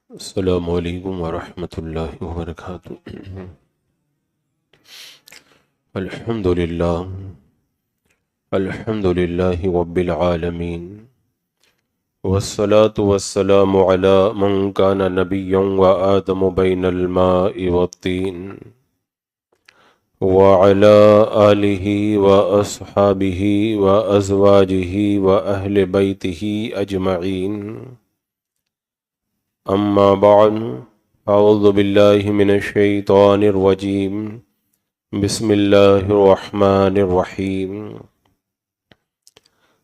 السلام علیکم ورحمۃ اللہ وبرکاتہ۔ الحمد للہ رب العالمین، والصلاة والسلام علی من کان نبیا وآدم بین الماء والطین، وعلی آلہ واصحابہ وازواجہ واہل بیتہ اجمعین، اما بعد، اعوذ باللہ من الشیطان الرجیم، بسم اللہ الرحمن الرحیم۔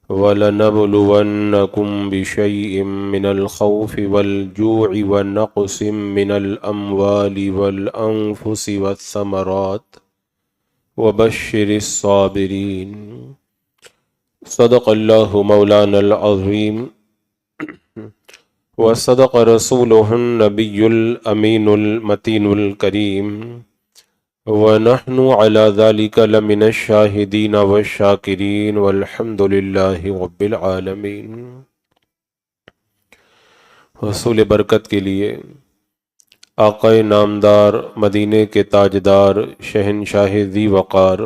وَلَنَبْلُوَنَّكُمْ بِشَيْءٍ مِّنَ الْخَوْفِ وَالْجُوعِ وَنَقْصٍ مِّنَ الْأَمْوَالِ وَالْأَنفُسِ وَالثَّمَرَاتِ وَبَشِّرِ الصَّابِرِينَ۔ صدق اللہ مولانا العظیم، وصدق رسولہ النبی الامین المتین الکریم، ونحن علی ذلک لمن الشاہدین والشاکرین، والحمد للہ رب العالمین۔ حصول برکت کے لیے آقا نامدار، مدینے کے تاجدار، شہنشاہ ذی وقار،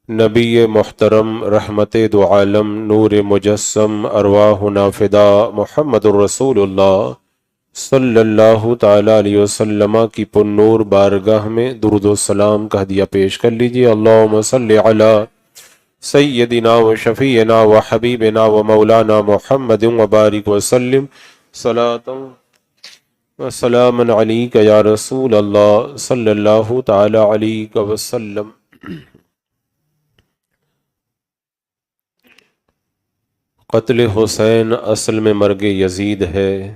نبی محترم، رحمت دو عالم، نور مجسم، ارواحنا فدا، محمد الرسول اللہ صلی اللہ تعالی علیہ وسلم کی پرنور بارگاہ میں درود و سلام کا ہدیہ پیش کر لیجئے۔ اللہم صلی علی سیدنا و شفیعنا و حبیبنا و مولانا محمد وبارک وسلم، صلاۃ و سلام علیک یا رسول اللہ صلی اللہ تعالی علیہ وسلم۔ قتل حسین اصل میں مرگ یزید ہے،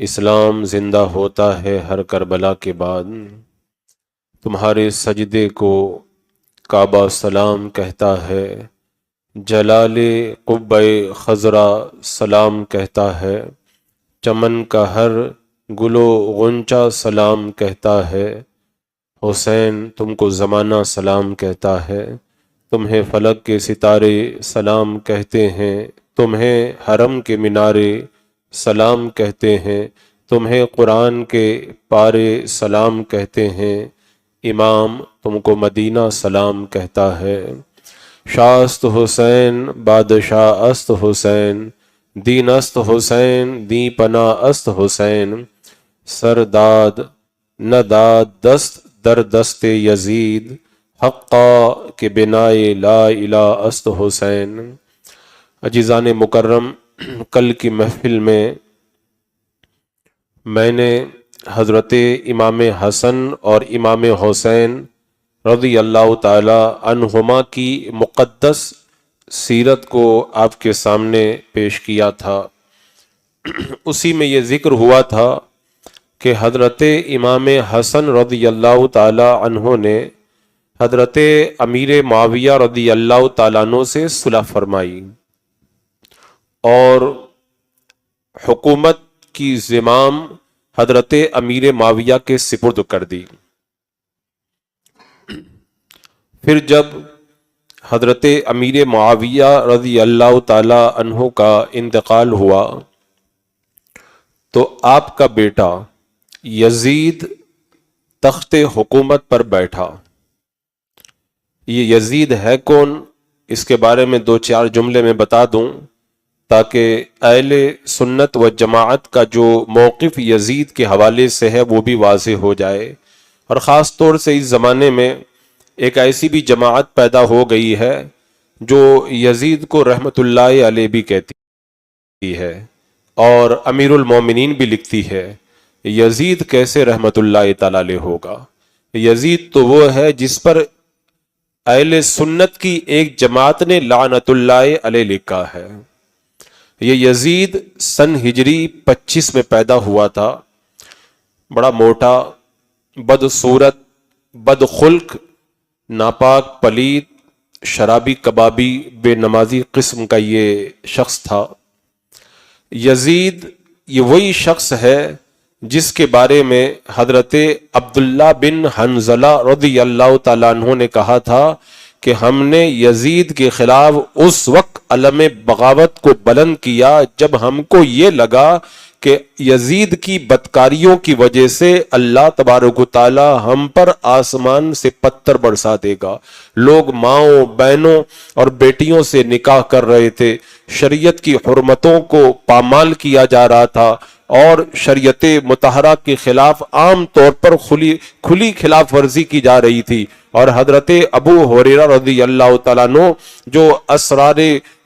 اسلام زندہ ہوتا ہے ہر کربلا کے بعد۔ تمہارے سجدے کو کعبہ سلام کہتا ہے، جلال قبہ خضرا سلام کہتا ہے، چمن کا ہر گل و غنچہ سلام کہتا ہے۔ حسین تم کو زمانہ سلام کہتا ہے، تمہیں فلک کے ستارے سلام کہتے ہیں، تمہیں حرم کے مینارے سلام کہتے ہیں، تمہیں قرآن کے پارے سلام کہتے ہیں، امام تم کو مدینہ سلام کہتا ہے۔ شاست حسین بادشاہ است حسین، دین است حسین دین پناہ است حسین، سرداد نہ داد دست در دست یزید، حقا کے بنائے لا الہ است حسین۔ عزیزان مکرم، کل کی محفل میں نے حضرت امام حسن اور امام حسین رضی اللہ تعالی عنہما کی مقدس سیرت کو آپ کے سامنے پیش کیا تھا۔ اسی میں یہ ذکر ہوا تھا کہ حضرت امام حسن رضی اللہ تعالی عنہ نے حضرت امیر معاویہ رضی اللہ تعالیٰ عنہ سے صلح فرمائی اور حکومت کی زمام حضرت امیر معاویہ کے سپرد کر دی۔ پھر جب حضرت امیر معاویہ رضی اللہ تعالی عنہ کا انتقال ہوا تو آپ کا بیٹا یزید تخت حکومت پر بیٹھا۔ یہ یزید ہے کون، اس کے بارے میں دو چار جملے میں بتا دوں تاکہ اہل سنت و جماعت کا جو موقف یزید کے حوالے سے ہے وہ بھی واضح ہو جائے۔ اور خاص طور سے اس زمانے میں ایک ایسی بھی جماعت پیدا ہو گئی ہے جو یزید کو رحمت اللہ علیہ بھی کہتی ہے اور امیر المومنین بھی لکھتی ہے۔ یزید کیسے رحمت اللہ تعالی علیہ ہوگا؟ یزید تو وہ ہے جس پر اہل سنت کی ایک جماعت نے لعنت اللہ علیہ لکھا ہے۔ یہ یزید سن ہجری 25 میں پیدا ہوا تھا، بڑا موٹا، بدصورت، بدخلق، ناپاک، پلید، شرابی، کبابی، بے نمازی قسم کا یہ شخص تھا۔ یزید یہ وہی شخص ہے جس کے بارے میں حضرت عبداللہ بن حنظلہ رضی اللہ تعالیٰ عنہ نے کہا تھا کہ ہم نے یزید کے خلاف اس وقت علم بغاوت کو بلند کیا جب ہم کو یہ لگا کہ یزید کی بدکاریوں کی وجہ سے اللہ تبارک و تعالی ہم پر آسمان سے پتھر برسا دے گا۔ لوگ ماؤں بہنوں اور بیٹیوں سے نکاح کر رہے تھے، شریعت کی حرمتوں کو پامال کیا جا رہا تھا اور شریعت مطہرہ کے خلاف عام طور پر کھلی خلاف ورزی کی جا رہی تھی۔ اور حضرت ابو ہریرہ رضی اللہ تعالیٰ عنہ جو اسرار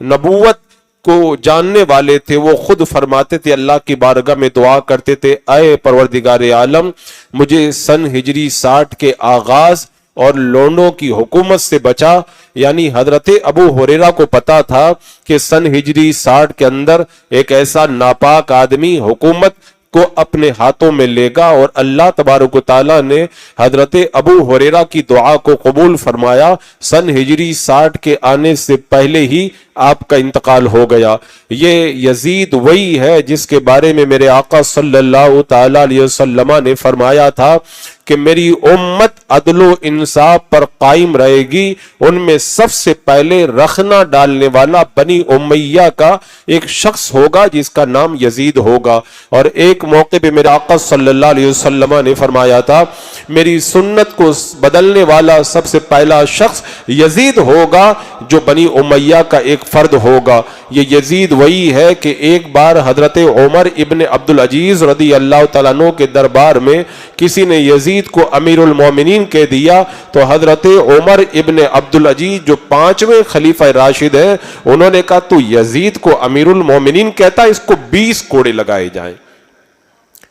نبوت کو جاننے والے تھے، وہ خود فرماتے تھے، اللہ کی بارگاہ میں دعا کرتے تھے، اے پروردگار عالم مجھے سن ہجری 60 کے آغاز اور لونڈوں کی حکومت سے بچا۔ یعنی حضرت ابو ہریرہ کو پتا تھا کہ سن ہجری 60 کے اندر ایک ایسا ناپاک آدمی حکومت کو اپنے ہاتھوں میں لے گا، اور اللہ تبارک و تعالیٰ نے حضرت ابو ہریرہ کی دعا کو قبول فرمایا۔ سن ہجری 60 کے آنے سے پہلے ہی آپ کا انتقال ہو گیا۔ یہ یزید وہی ہے جس کے بارے میں میرے آقا صلی اللہ تعالی علیہ وسلم نے فرمایا تھا کہ میری امت عدل و انصاف پر قائم رہے گی، ان میں سب سے پہلے رخنا ڈالنے والا بنی امیہ کا ایک شخص ہوگا جس کا نام یزید ہوگا۔ اور ایک موقع پہ میرے آقا صلی اللہ علیہ وسلم نے فرمایا تھا میری سنت کو بدلنے والا سب سے پہلا شخص یزید ہوگا جو بنی امیہ کا ایک فرد ہوگا۔ یہ یزید وہی ہے کہ ایک بار حضرت عمر ابن عبدالعزیز رضی اللہ تعالیٰ عنہ کے دربار میں کسی نے یزید کو امیر المومنین کہہ دیا تو حضرت عمر ابن عبدالعزیز جو 5ویں خلیفہ راشد ہیں انہوں نے کہا تو یزید کو امیر المومنین کہتا، اس کو 20 کوڑے لگائے جائیں۔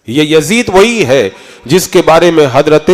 یہ یزید وہی ہے جس کے بارے میں حضرت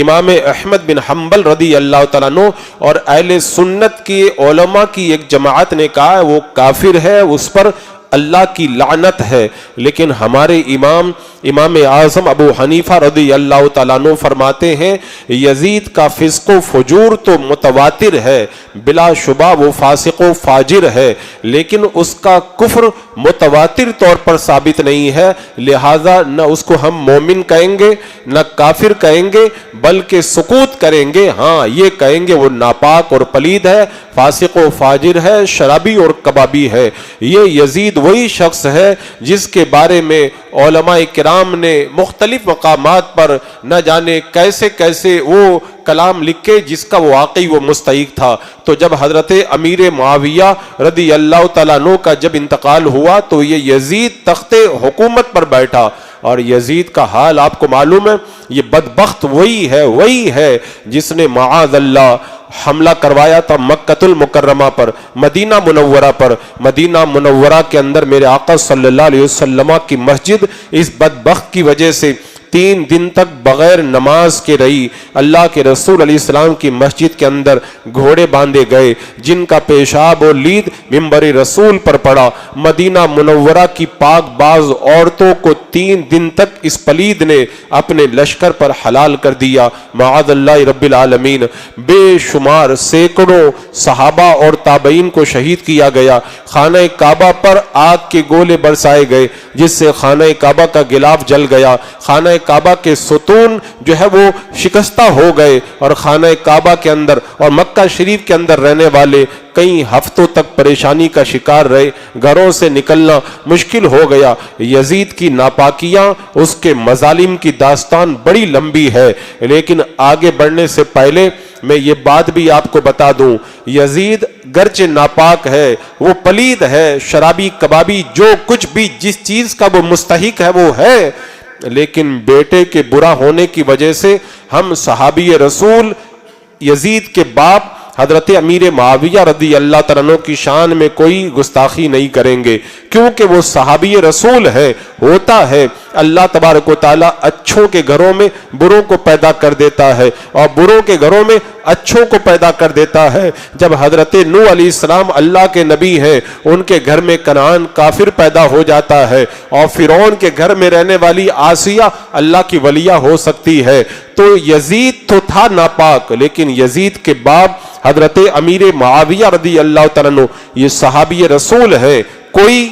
امام احمد بن حنبل رضی اللہ تعالیٰ عنہ اور اہل سنت کی علماء کی ایک جماعت نے کہا ہے وہ کافر ہے، اس پر اللہ کی لعنت ہے۔ لیکن ہمارے امام اعظم ابو حنیفہ رضی اللہ تعالیٰ عنہ فرماتے ہیں یزید کا فسق و فجور تو متواتر ہے، بلا شبہ وہ فاسق و فاجر ہے، لیکن اس کا کفر متواتر طور پر ثابت نہیں ہے، لہذا نہ اس کو ہم مومن کہیں گے نہ کافر کہیں گے بلکہ سکوت کریں گے۔ ہاں یہ کہیں گے وہ ناپاک اور پلید ہے، فاسق و فاجر ہے، شرابی اور کبابی ہے۔ یہ یزید وہی شخص ہے جس کے بارے میں علماء کرام نے مختلف مقامات پر نہ جانے کیسے کیسے وہ کلام لکھے جس کا واقعی وہ مستحق تھا۔ تو جب حضرت امیر معاویہ رضی اللہ تعالیٰ عنہ کا جب انتقال ہوا تو یہ یزید تخت حکومت پر بیٹھا، اور یزید کا حال آپ کو معلوم ہے، یہ بدبخت وہی ہے جس نے معاذ اللہ حملہ کروایا تھا مکہ المکرمہ پر، مدینہ منورہ پر۔ مدینہ منورہ کے اندر میرے آقا صلی اللہ علیہ وسلم کی مسجد اس بدبخت کی وجہ سے 3 دن تک بغیر نماز کے رہی۔ اللہ کے رسول علیہ السلام کی مسجد کے اندر گھوڑے باندھے گئے جن کا پیشاب اور لید منبر رسول پر پڑا۔ مدینہ منورہ کی پاک باز عورتوں کو 3 دن تک اس پلید نے اپنے لشکر پر حلال کر دیا، معاذ اللہ رب العالمین۔ بے شمار سینکڑوں صحابہ اور تابعین کو شہید کیا گیا۔ خانہ کعبہ پر آگ کے گولے برسائے گئے جس سے خانہ کعبہ کا غلاف جل گیا، خانہ کعبہ کے ستون جو ہے وہ شکستہ ہو گئے، اور خانہ کعبہ کے اندر اور مکہ شریف کے اندر رہنے والے کئی ہفتوں تک پریشانی کا شکار رہے، گھروں سے نکلنا مشکل ہو گیا۔ یزید کی ناپاکیاں، اس کے مظالم کی داستان بڑی لمبی ہے، لیکن آگے بڑھنے سے پہلے میں یہ بات بھی آپ کو بتا دوں، یزید گرچہ ناپاک ہے، وہ پلید ہے، شرابی کبابی، جو کچھ بھی جس چیز کا وہ مستحق ہے وہ ہے، لیکن بیٹے کے برا ہونے کی وجہ سے ہم صحابی رسول یزید کے باپ حضرت امیر معاویہ رضی اللہ تعالیٰ عنہ کی شان میں کوئی گستاخی نہیں کریں گے، کیونکہ وہ صحابی رسول ہے۔ ہوتا ہے اللہ تبارک و تعالیٰ اچھوں کے گھروں میں بروں کو پیدا کر دیتا ہے اور بروں کے گھروں میں اچھوں کو پیدا کر دیتا ہے۔ جب حضرت نوح علیہ السلام اللہ کے نبی ہیں، ان کے گھر میں کنعان کافر پیدا ہو جاتا ہے، اور فرعون کے گھر میں رہنے والی آسیہ اللہ کی ولیہ ہو سکتی ہے۔ تو یزید تو تھا ناپاک، لیکن یزید کے باپ حضرت امیر معاویہ رضی اللہ تعالیٰ عنہ یہ صحابی رسول ہے۔ کوئی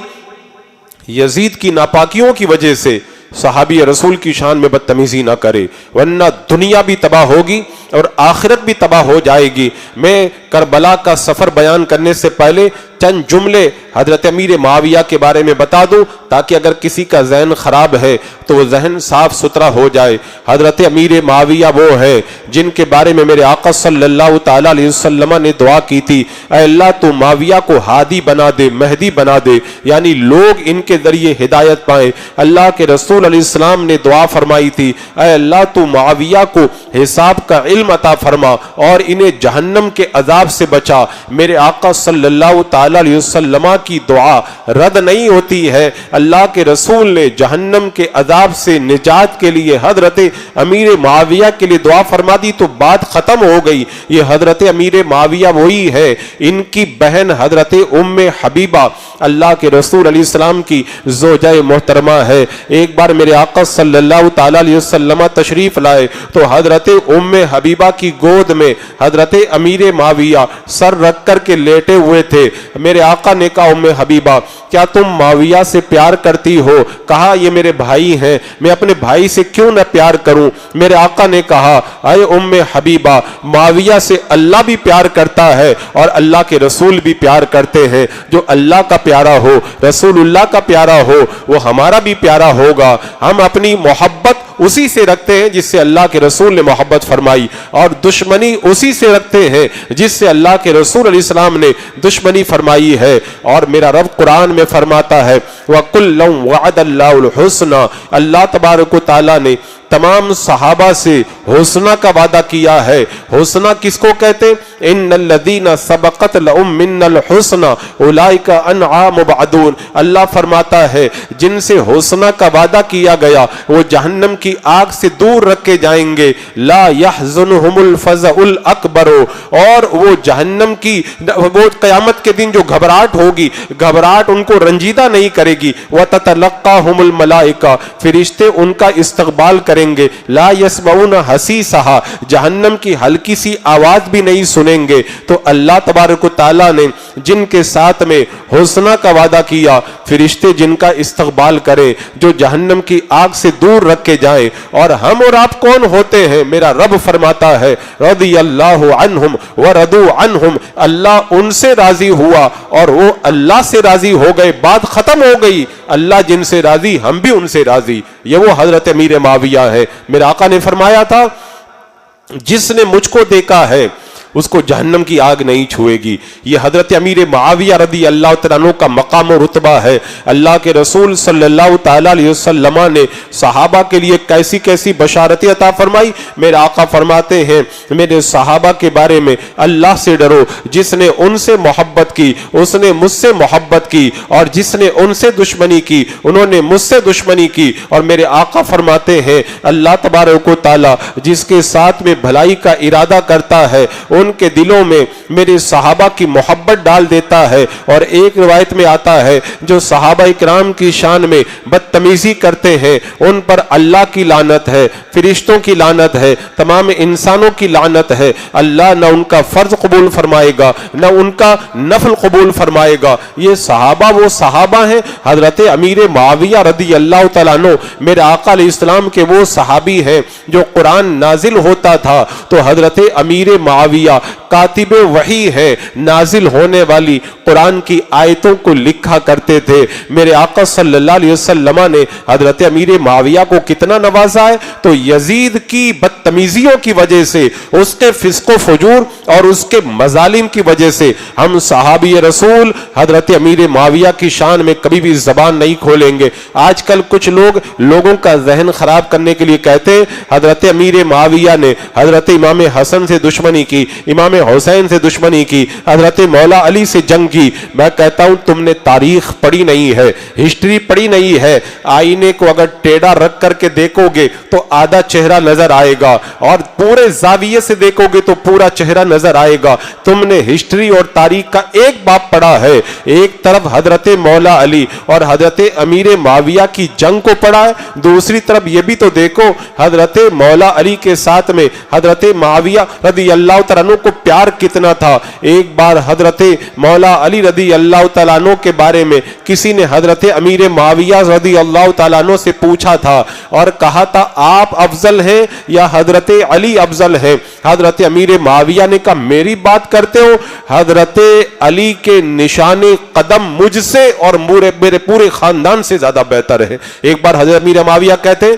یزید کی ناپاکیوں کی وجہ سے صحابی رسول کی شان میں بدتمیزی نہ کرے، ورنہ دنیا بھی تباہ ہوگی اور آخرت بھی تباہ ہو جائے گی۔ میں کربلا کا سفر بیان کرنے سے پہلے چند جملے حضرت امیر معاویہ کے بارے میں بتا دوں تاکہ اگر کسی کا ذہن خراب ہے تو وہ ذہن صاف ستھرا ہو جائے۔ حضرت امیر معاویہ وہ ہے جن کے بارے میں میرے آقا صلی اللہ تعالی علیہ وسلم نے دعا کی تھی، اے اللہ تو معاویہ کو ہادی بنا دے، مہدی بنا دے، یعنی لوگ ان کے ذریعے ہدایت پائیں۔ اللہ کے رسول علیہ السلام نے دعا فرمائی تھی، اے اللہ تو معاویہ کو حساب کا علم عطا فرما اور انہیں جہنم کے عذاب سے بچا۔ میرے آقا صلی اللہ تعالی علیہ وسلم کی دعا رد نہیں ہوتی ہے۔ اللہ کے رسول نے جہنم کے عذاب سے نجات کے لیے حضرت امیر معاویہ کے لیے دعا فرما دی تو بات ختم ہو گئی۔ یہ حضرت امیر معاویہ وہی ہے، ان کی بہن حضرت ام حبیبہ اللہ کے رسول علیہ السلام کی زوجہ محترمہ ہے۔ ایک بار میرے آقا صلی اللہ تعالی علیہ وسلم تشریف لائے تو حضرت ام حبیبہ کی گود میں حضرت امیر معاویہ سر رکھ کر کے لیٹے ہوئے تھے۔ میرے آقا نے کہا، ام حبیبہ کیا تم معاویہ سے پیار کرتی ہو؟ کہا یہ میرے بھائی ہیں، میں اپنے بھائی سے کیوں نہ پیار کروں؟ میرے آقا نے کہا، اے ام حبیبہ معاویہ سے اللہ بھی پیار کرتا ہے اور اللہ کے رسول بھی پیار کرتے ہیں۔ جو اللہ کا پیارا ہو، رسول اللہ کا پیارا ہو، وہ ہمارا بھی پیارا ہوگا۔ ہم اپنی محبت اسی سے رکھتے ہیں جس سے اللہ کے رسول نے محبت فرمائی، اور دشمنی اسی سے رکھتے ہیں جس سے اللہ کے رسول علیہ السلام نے دشمنی فرمائی ہے۔ اور میرا رب قرآن میں فرماتا ہے وَكُلًّا وَعَدَ اللَّهُ الْحُسْنَى، اللہ تبارک و تعالیٰ نے تمام صحابہ سے حسنہ کا وعدہ کیا ہے۔ حسنہ کس کو کہتے ہیں؟ ان الذین سبقت لهم منا الحسنى اولئک انعام مبعدون، اللہ فرماتا ہے جن سے حسنہ کا وعدہ کیا گیا وہ جہنم کی آگ سے دور رکھے جائیں گے۔ لا يحزنهم الفزع الاکبر، اور وہ جہنم کی وہ قیامت کے دن جو گھبراہٹ ہوگی، گھبراہٹ ان کو رنجیدہ نہیں کرے گی۔ وتتلقاهم الملائکہ، فرشتے ان کا استقبال کریں گے۔ لا يسمعون حسیسہا، جہنم کی ہلکی سی آواز بھی نہیں سنیں گے۔ تو اللہ تبارک و تعالیٰ نے جن کے ساتھ میں حسنہ کا وعدہ کیا، فرشتے جن کا استقبال کریں، جو جہنم کی آگ سے دور رکھے جائیں، اور ہم اور آپ کون ہوتے ہیں؟ میرا رب فرماتا ہے رضی اللہ عنہم ورضوا عنہم، اللہ ان سے راضی ہوا اور وہ اللہ سے راضی ہو گئے، بات ختم ہو گئی۔ اللہ جن سے راضی ہم بھی ان سے راضی۔ یہ وہ حضرت امیر معاویہ ہے۔ میرے آقا نے فرمایا تھا جس نے مجھ کو دیکھا ہے اس کو جہنم کی آگ نہیں چھوئے گی۔ یہ حضرت امیر معاویہ رضی اللہ تعالیٰ عنہ کا مقام و رتبہ ہے۔ اللہ کے رسول صلی اللہ تعالیٰ علیہ وسلم نے صحابہ کے لیے کیسی کیسی بشارتیں عطا فرمائی۔ میرے آقا فرماتے ہیں میرے صحابہ کے بارے میں اللہ سے ڈرو، جس نے ان سے محبت کی اس نے مجھ سے محبت کی، اور جس نے ان سے دشمنی کی انہوں نے مجھ سے دشمنی کی۔ اور میرے آقا فرماتے ہیں اللہ تبارک و تعالیٰ جس کے ساتھ میں بھلائی کا ارادہ کرتا ہے ان کے دلوں میں میرے صحابہ کی محبت ڈال دیتا ہے۔ اور ایک روایت میں آتا ہے جو صحابہ اکرام کی شان میں بدتمیزی کرتے ہیں ان پر اللہ کی لعنت ہے، فرشتوں کی لعنت ہے، تمام انسانوں کی لعنت ہے۔ اللہ نہ ان کا فرض قبول فرمائے گا نہ ان کا نفل قبول فرمائے گا۔ یہ صحابہ وہ صحابہ ہیں، حضرت امیر معاویہ رضی اللہ تعالیٰ عنہ میرے آقا علیہ السلام کے وہ صحابی ہیں جو قرآن نازل ہوتا تھا تو حضرت امیر معاویہ کاتب وحی ہے، نازل ہونے والی قرآن کی آیتوں کو لکھا کرتے تھے۔ میرے آقا صلی اللہ علیہ وسلم نے حضرت امیر معاویہ کو کتنا نوازا ہے تو یزید کی بدتمیزیوں کی وجہ سے، اس کے فسق و فجور اور اس کے مظالم کی وجہ سے ہم صحابی رسول حضرت امیر معاویہ کی شان میں کبھی بھی زبان نہیں کھولیں گے۔ آج کل کچھ لوگ لوگوں کا ذہن خراب کرنے کے لیے کہتے ہیں حضرت امیر معاویہ نے حضرت امام حسن سے دشمنی کی، امام حسین سے دشمنی کی، حضرت مولا علی سے جنگ کی۔ میں کہتا ہوں تم نے تاریخ پڑھی نہیں ہے، ہسٹری پڑھی نہیں ہے۔ آئینے کو اگر ٹیڑھا رکھ کر کے دیکھو گے تو آدھا چہرہ نظر آئے گا، اور پورے زاویے سے دیکھو گے تو پورا چہرہ نظر آئے گا۔ تم نے ہسٹری اور تاریخ کا ایک باب پڑھا ہے، ایک طرف حضرت مولا علی اور حضرت امیر معاویہ کی جنگ کو پڑھا ہے، دوسری طرف یہ بھی تو دیکھو حضرت مولا علی کے ساتھ میں حضرت معاویہ رضی اللہ تعالیٰ عنہ کو پیار کتنا تھا۔ ایک بار حضرت مولا علی رضی اللہ تعالیٰ عنہ کے بارے میں کسی نے حضرت امیر معاویہ رضی اللہ تعالیٰ عنہ سے پوچھا تھا اور کہا تھا آپ افضل ہیں یا حضرت علی افضل ہیں؟ حضرت امیر معاویہ نے کہا میری بات کرتے ہو؟ حضرت علی کے نشان قدم مجھ سے اور میرے پورے خاندان سے زیادہ بہتر ہے۔ ایک بار حضرت امیر معاویہ کہتے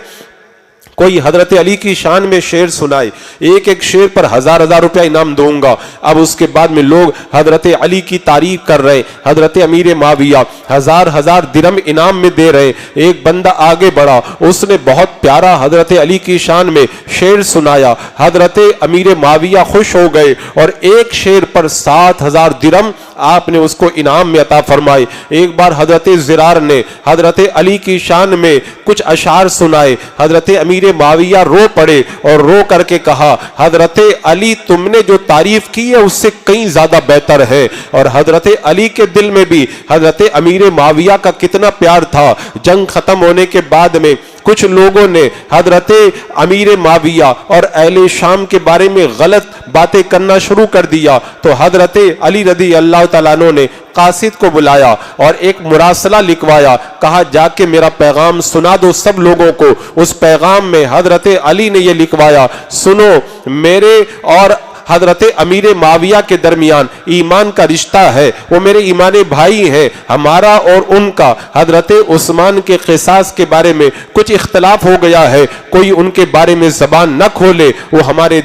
کوئی حضرت علی کی شان میں شعر سنائے، ایک ایک شعر پر 1000 روپیہ انعام دوں گا۔ اب اس کے بعد میں لوگ حضرت علی کی تعریف کر رہے، حضرت امیر معاویہ 1000 درہم انعام میں دے رہے۔ ایک بندہ آگے بڑھا، اس نے بہت پیارا حضرت علی کی شان میں شعر سنایا، حضرت امیر معاویہ خوش ہو گئے اور ایک شعر پر 7000 درہم آپ نے اس کو انعام میں عطا فرمائے۔ ایک بار حضرت زرار نے حضرت علی کی شان میں کچھ اشعار سنائے، حضرت امیر معاویہ رو پڑے اور رو کر کے کہا حضرت علی تم نے جو تعریف کی ہے اس سے کہیں زیادہ بہتر ہے۔ اور حضرت علی کے دل میں بھی حضرت امیر معاویہ کا کتنا پیار تھا۔ جنگ ختم ہونے کے بعد میں کچھ لوگوں نے حضرت امیر معاویہ اور اہل شام کے بارے میں غلط باتیں کرنا شروع کر دیا تو حضرت علی رضی اللہ تعالیٰ عنہ نے قاصد کو بلایا اور ایک مراسلہ لکھوایا، کہا جا کے میرا پیغام سنا دو سب لوگوں کو۔ اس پیغام میں حضرت علی نے یہ لکھوایا سنو میرے اور حضرت امیر معاویہ کے درمیان ایمان کا رشتہ ہے، وہ میرے ایمان بھائی ہیں، ہمارا اور ان کا حضرت عثمان کے قصاص کے بارے میں کچھ اختلاف ہو گیا ہے، کوئی ان کے بارے میں زبان نہ کھولے، وہ ہمارے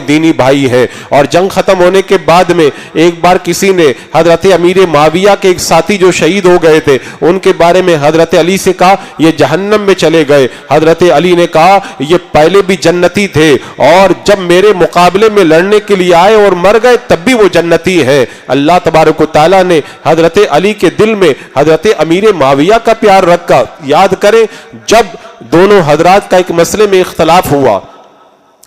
دینی بھائی ہیں۔ اور جنگ ختم ہونے کے بعد میں ایک بار کسی نے حضرت امیر معاویہ کے ایک ساتھی جو شہید ہو گئے تھے ان کے بارے میں حضرت علی سے کہا یہ جہنم میں چلے گئے۔ حضرت علی نے کہا یہ پہلے بھی جنتی تھے اور جب میرے مقابلے میں لڑنے کے لیے آئے اور مر گئے تب بھی وہ جنتی ہے۔ اللہ تبارک و تعالیٰ نے حضرت علی کے دل میں حضرت امیر معاویہ کا پیار رکھا۔ یاد کریں جب دونوں حضرات کا ایک مسئلے میں اختلاف ہوا،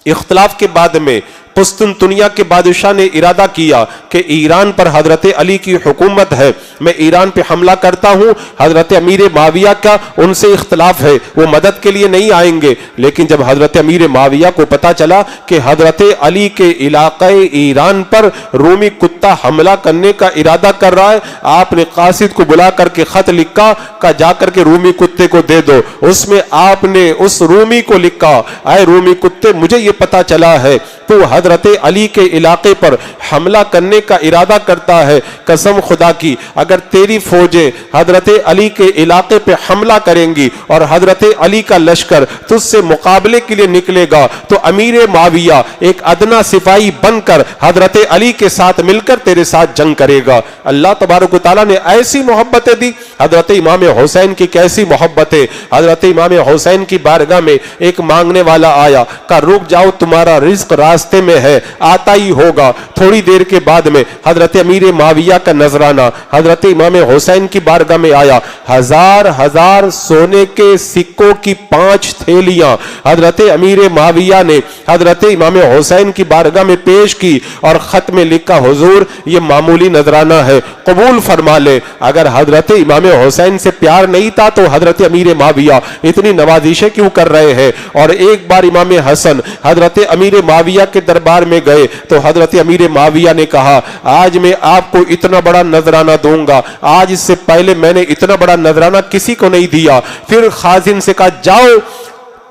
اختلاف کے بعد میں قسطنطنیہ کے بادشاہ نے ارادہ کیا کہ ایران پر حضرت علی کی حکومت ہے، میں ایران پہ حملہ کرتا ہوں۔ حضرت امیر معاویہ کا ان سے اختلاف ہے، وہ مدد کے لیے نہیں آئیں گے۔ لیکن جب حضرت امیر معاویہ کو پتا چلا کہ حضرت علی کے علاقے ایران پر رومی کتا حملہ کرنے کا ارادہ کر رہا ہے، آپ نے قاصد کو بلا کر کے خط لکھا کہ جا کر کے رومی کتے کو دے دو۔ اس میں آپ نے اس رومی کو لکھا اے رومی کتے مجھے یہ پتا چلا ہے تو حضرت علی کے علاقے پر حملہ کرنے کا ارادہ کرتا ہے، قسم خدا کی اگر تیری فوجیں حضرت علی کے علاقے پہ حملہ کریں گی اور حضرت علی کا لشکر تجھ سے مقابلے کے لیے نکلے گا تو امیر معاویہ ایک ادنا سپاہی بن کر حضرت علی کے ساتھ مل کر تیرے ساتھ جنگ کرے گا۔ اللہ تبارک و تعالیٰ نے ایسی محبتیں دی۔ حضرت امام حسین کی کیسی محبتیں۔ حضرت امام حسین کی بارگاہ میں ایک مانگنے والا آیا، کہا رک جاؤ تمہارا رزق راستے میں ہے، آتا ہی ہوگا۔ تھوڑی دیر کے بعد میں حضرت امیر معاویہ کا نذرانہ حضرت امام حسین کی بارگاہ میں آیا، 1000 سونے کے سکوں کی 5 تھیلیاں حضرت امیر معاویہ نے حضرت امام حسین کی بارگاہ میں پیش کی اور خط میں لکھا حضور یہ معمولی نذرانہ ہے، قبول فرما لے۔ اگر حضرت امام حسین سے پیار نہیں تھا تو حضرت امیر معاویہ اتنی نوازشیں کیوں کر رہے ہیں؟ اور ایک بار امام حسن حضرت امیر معاویہ کے دربار میں گئے تو حضرت امیر معاویہ نے کہا آج میں آپ کو اتنا بڑا نذرانہ دوں گا، آج اس سے پہلے میں نے اتنا بڑا نذرانہ کسی کو نہیں دیا۔ پھر خازن سے کہا جاؤ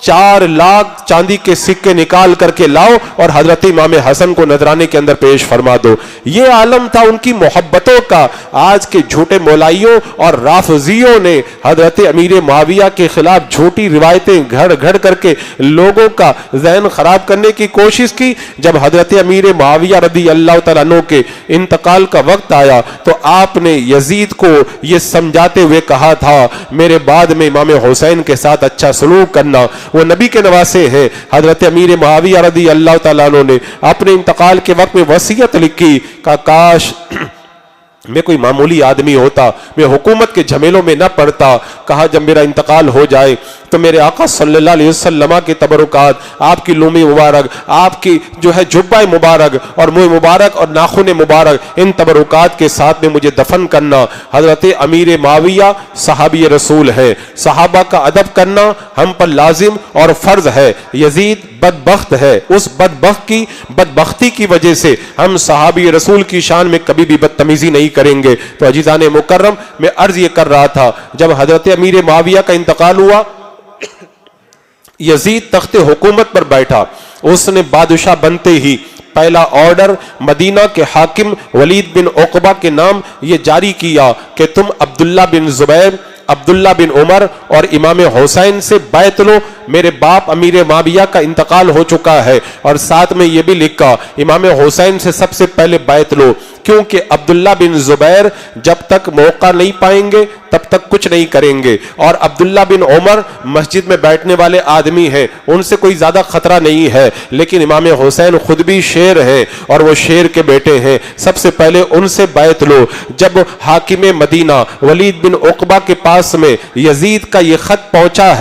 4 لاکھ چاندی کے سکے نکال کر کے لاؤ اور حضرت امام حسن کو نذرانے کے اندر پیش فرما دو۔ یہ عالم تھا ان کی محبتوں کا۔ آج کے جھوٹے مولائیوں اور رافضیوں نے حضرت امیر معاویہ کے خلاف جھوٹی روایتیں گھڑ کر کے لوگوں کا ذہن خراب کرنے کی کوشش کی۔ جب حضرت امیر معاویہ رضی اللہ تعالیٰ عنہ کے انتقال کا وقت آیا تو آپ نے یزید کو یہ سمجھاتے ہوئے کہا تھا میرے بعد میں امام حسین کے ساتھ اچھا سلوک کرنا، وہ نبی کے نواسے ہیں۔ حضرت امیر معاویہ رضی اللہ تعالیٰ عنہ نے اپنے انتقال کے وقت میں وصیت لکھی کہ کاش میں کوئی معمولی آدمی ہوتا، میں حکومت کے جھمیلوں میں نہ پڑتا۔ کہا جب میرا انتقال ہو جائے تو میرے آقا صلی اللہ علیہ وسلم کے تبرکات، آپ کی لومی مبارک، آپ کی جو ہے جبہ مبارک اور منہ مبارک اور ناخن مبارک، ان تبرکات کے ساتھ میں مجھے دفن کرنا۔ حضرت امیر معاویہ صحابی رسول ہے، صحابہ کا ادب کرنا ہم پر لازم اور فرض ہے۔ یزید بدبخت ہے، اس بدبختی کی وجہ سے ہم صحابی رسول کی شان میں کبھی بھی بدتمیزی نہیں کریں گے۔ تو عزیزان مکرم، میں عرض یہ کر رہا تھا، جب حضرت امیر معاویہ کا انتقال ہوا، یزید تخت حکومت پر بیٹھا، اس نے بادشاہ بنتے ہی پہلا آرڈر مدینہ کے حاکم ولید بن عقبہ کے نام یہ جاری کیا کہ تم عبداللہ بن زبیر، عبداللہ بن عمر اور امام حسین سے بیعت لو، میرے باپ امیر معاویہ کا انتقال ہو چکا ہے، اور ساتھ میں یہ بھی لکھا امام حسین سے سب سے پہلے بیعت لو، کیونکہ عبداللہ بن زبیر جب تک موقع نہیں پائیں گے تب تک کچھ نہیں کریں گے، اور عبداللہ بن عمر مسجد میں بیٹھنے والے آدمی ہیں، ان سے کوئی زیادہ خطرہ نہیں ہے، لیکن امام حسین خود بھی شیر ہیں اور وہ شیر کے بیٹے ہیں، سب سے پہلے ان سے بیعت لو۔ جب حاکم مدینہ ولید بن عقبہ کے پاس میں یزید کا یہ خط پہنچا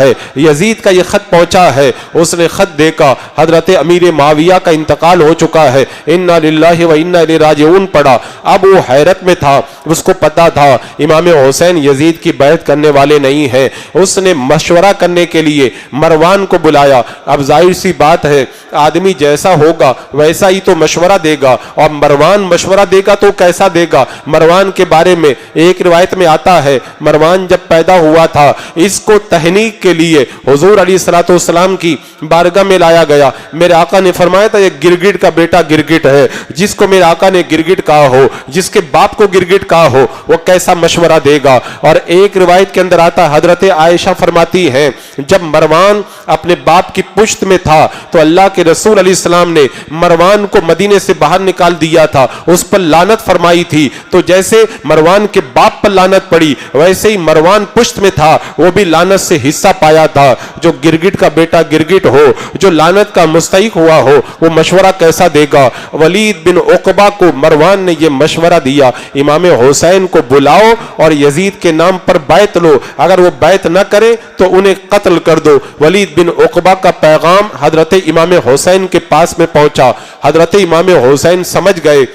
ہے، اس نے خط دیکھا، حضرت امیر معاویہ کا انتقال ہو چکا ہے، انا للہ و انا الیہ راجعون پڑھا۔ اب وہ حیرت میں تھا، اس کو پتا تھا امام حسین یزید کی بیعت کرنے والے نہیں ہیں، اس نے مشورہ کرنے کے لیے مروان کو بلایا۔ اب ظاہر سی بات ہے، آدمی جیسا ہوگا ویسا ہی تو مشورہ دے گا، اور مروان مشورہ دے گا تو کیسا دے گا؟ مروان کے بارے میں ایک روایت میں آتا ہے، مروان جب پیدا ہوا تھا، اس کو تہنیک کے لیے حضور علیہ الصلوۃ والسلام کی بارگاہ میں لایا گیا۔ میرے آقا نے فرمایا تھا، یہ گرگٹ کا بیٹا گرگٹ ہے، جس کو میرے آقا نے گرگٹ کہا ہو، جس کے باپ کو گرگٹ کہا ہو، وہ کیسا مشورہ دے گا؟ اور ایک روایت کے اندر آتا، حضرت عائشہ فرماتی ہیں، جب مروان اپنے باپ کی پشت میں تھا تو اللہ کے رسول علیہ السلام نے مروان کو مدینے سے باہر نکال دیا تھا، اس پر لعنت فرمائی تھی، تو جیسے مروان کے باپ پر لعنت پڑی ویسے ہی مروان پشت میں تھا، وہ بھی لعنت سے حصہ پایا تھا۔ جو گرگٹ کا بیٹا گرگٹ ہو، جو لعنت کا مستحق ہوا ہو، وہ مشورہ کیسا دے گا؟ ولید بن عقبہ کو مروان نے یہ مشورہ دیا، امام حسین کو بلاؤ اور یزید کے نام پر بیعت لو، اگر وہ بیعت نہ کرے تو انہیں قتل کر دو۔ ولید بن عقبہ کا پیغام حضرت امام حسین کے پاس میں پہنچا، حضرت امام حسین سمجھ گئے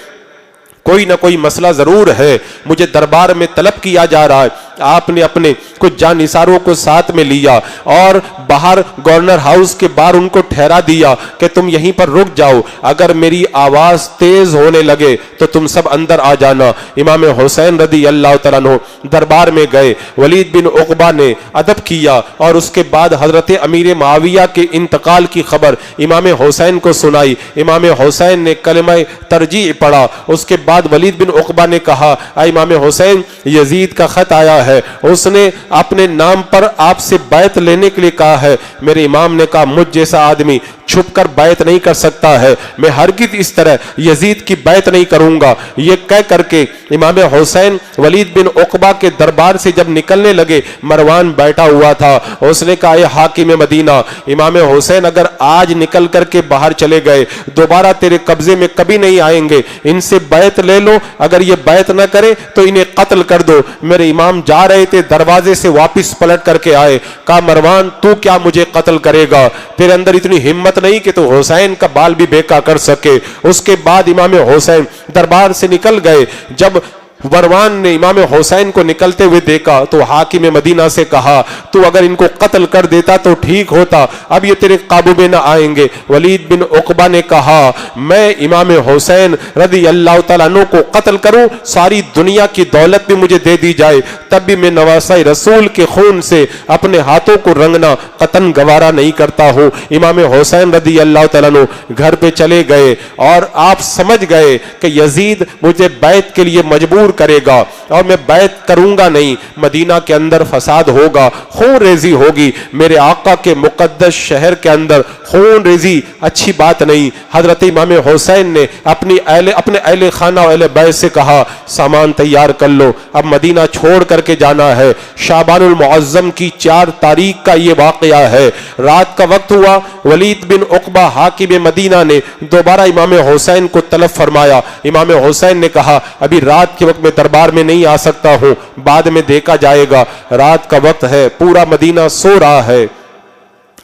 کوئی نہ کوئی مسئلہ ضرور ہے، مجھے دربار میں طلب کیا جا رہا ہے۔ آپ نے اپنے کچھ جانثاروں کو ساتھ میں لیا اور باہر گورنر ہاؤس کے باہر ان کو ٹھہرا دیا کہ تم یہیں پر رک جاؤ، اگر میری آواز تیز ہونے لگے تو تم سب اندر آ جانا۔ امام حسین رضی اللہ تعالیٰ عنہ دربار میں گئے، ولید بن عقبہ نے ادب کیا اور اس کے بعد حضرت امیر معاویہ کے انتقال کی خبر امام حسین کو سنائی۔ امام حسین نے کلمہ ترجیع پڑھا، اس کے بعد ولید بن عقبہ نے کہا، اے امام حسین، یزید کا خط آیا ہے، اس نے اپنے نام پر آپ سے بیعت لینے کے لیے کہا ہے۔ میرے امام نے کہا، مجھ جیسا آدمی چھپ کر بیعت نہیں کر سکتا ہے، میں ہرگز اس طرح یزید کی بیعت نہیں کروں گا۔ یہ کہہ کر کے امام حسین ولید بن عقبہ کے دربار سے جب نکلنے لگے، مروان بیٹھا ہوا تھا، اس نے کہا، اے حاکم مدینہ، امام حسین اگر آج نکل کر کے باہر چلے گئے دوبارہ تیرے قبضے میں کبھی نہیں آئیں گے، ان سے بیعت لے لو، اگر یہ بیعت نہ کرے تو انہیں قتل کر دو۔ میرے امام جا رہے تھے، دروازے سے واپس پلٹ کر کے آئے، کہا، مروان تو کیا مجھے قتل کرے گا؟ تیرے اندر اتنی ہمت نہیں کہ تو حسین کا بال بھی بیکا کر سکے۔ اس کے بعد امام حسین دربار سے نکل گئے۔ جب مروان نے امام حسین کو نکلتے ہوئے دیکھا تو حاکم مدینہ سے کہا، تو اگر ان کو قتل کر دیتا تو ٹھیک ہوتا، اب یہ تیرے قابو میں نہ آئیں گے۔ ولید بن عقبہ نے کہا، میں امام حسین رضی اللہ تعالیٰ عنہ کو قتل کروں، ساری دنیا کی دولت بھی مجھے دے دی جائے، تب بھی میں نواسہ رسول کے خون سے اپنے ہاتھوں کو رنگنا قطن گوارا نہیں کرتا ہوں۔ امام حسین رضی اللہ تعالیٰ عنہ گھر پہ چلے گئے اور آپ سمجھ گئے کہ یزید مجھے بیعت کے لیے مجبور کرے گا اور میں بیعت کروں گا نہیں، مدینہ کے اندر فساد ہوگا، خون ریزی ہوگی، میرے آقا کے مقدس شہر کے اندر خون ریزی اچھی بات نہیں۔ حضرت امام حسین نے اپنے اہل خانہ و اہل بیت سے کہا، سامان تیار کر لو، اب مدینہ چھوڑ کر کے جانا ہے۔ شعبان المعظم کی 4 تاریخ کا یہ واقعہ ہے، رات کا وقت ہوا، ولید بن عقبہ حاکم مدینہ نے دوبارہ امام حسین کو طلب فرمایا۔ امام حسین نے کہا، ابھی رات کے وقت میں دربار میں نہیں آ سکتا ہوں، بعد میں دیکھا جائے گا، رات کا وقت ہے، پورا مدینہ سو رہا ہے۔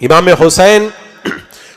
امام حسین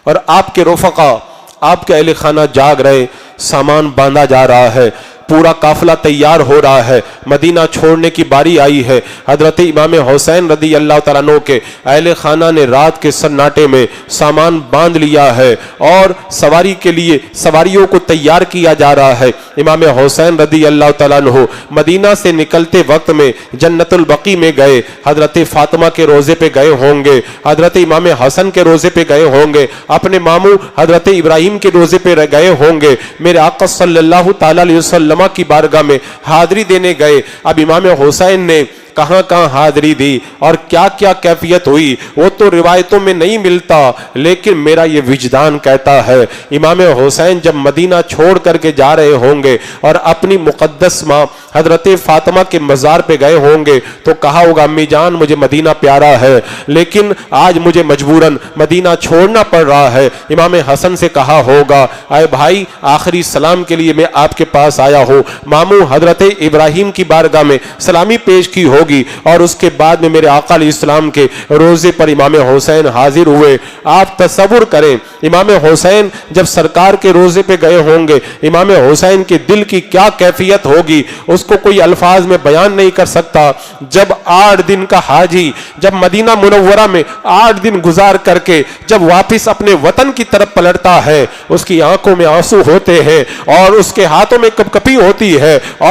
اور آپ کے رفقا، آپ کے اہل خانہ جاگ رہے، سامان باندھا جا رہا ہے، پورا قافلہ تیار ہو رہا ہے، مدینہ چھوڑنے کی باری آئی ہے۔ حضرت امام حسین رضی اللہ تعالیٰ عنہ کے اہل خانہ نے رات کے سناٹے میں سامان باندھ لیا ہے اور سواری کے لیے سواریوں کو تیار کیا جا رہا ہے۔ امام حسین رضی اللہ تعالیٰ عنہ مدینہ سے نکلتے وقت میں جنت البقیع میں گئے، حضرت فاطمہ کے روزے پہ گئے ہوں گے، حضرت امام حسن کے روزے پہ گئے ہوں گے، اپنے ماموں حضرت ابراہیم کے روزے پہ گئے ہوں گے، میرے آقا صلی اللہ تعالیٰ علیہ وسلم کی بارگاہ میں حاضری دینے گئے۔ اب امام حسین نے کہاں کہاں حاضری دی اور کیا کیا کیفیت ہوئی وہ تو روایتوں میں نہیں ملتا، لیکن میرا یہ وجدان کہتا ہے امام حسین جب مدینہ چھوڑ کر کے جا رہے ہوں گے اور اپنی مقدس ماں حضرت فاطمہ کے مزار پہ گئے ہوں گے تو کہا ہوگا امی جان مجھے مدینہ پیارا ہے لیکن آج مجھے مجبوراً مدینہ چھوڑنا پڑ رہا ہے۔ امام حسن سے کہا ہوگا اے بھائی آخری سلام کے لیے میں آپ کے پاس آیا ہوں، ماموں حضرت ابراہیم کی بارگاہ میں سلامی پیش کی ہوگی اور اس کے بعد میں میرے آقا علیہ السلام کے روزے پر امام حسین حاضر ہوئے۔ آپ تصور کریں امام حسین جب سرکار کے روزے پہ گئے ہوں گے، امام حسین کے دل کی کیا کیفیت ہوگی اس کو کوئی الفاظ میں بیان نہیں کر سکتا۔ جب 8 دن کا حاجی جب مدینہ منورہ میں 8 دن گزار کر کے جب واپس اپنے وطن کی طرف پلٹتا ہے، اس کی آنکھوں میں آنسو ہوتے ہیں اور اس کے ہاتھوں میں کپکپی ہوتی ہے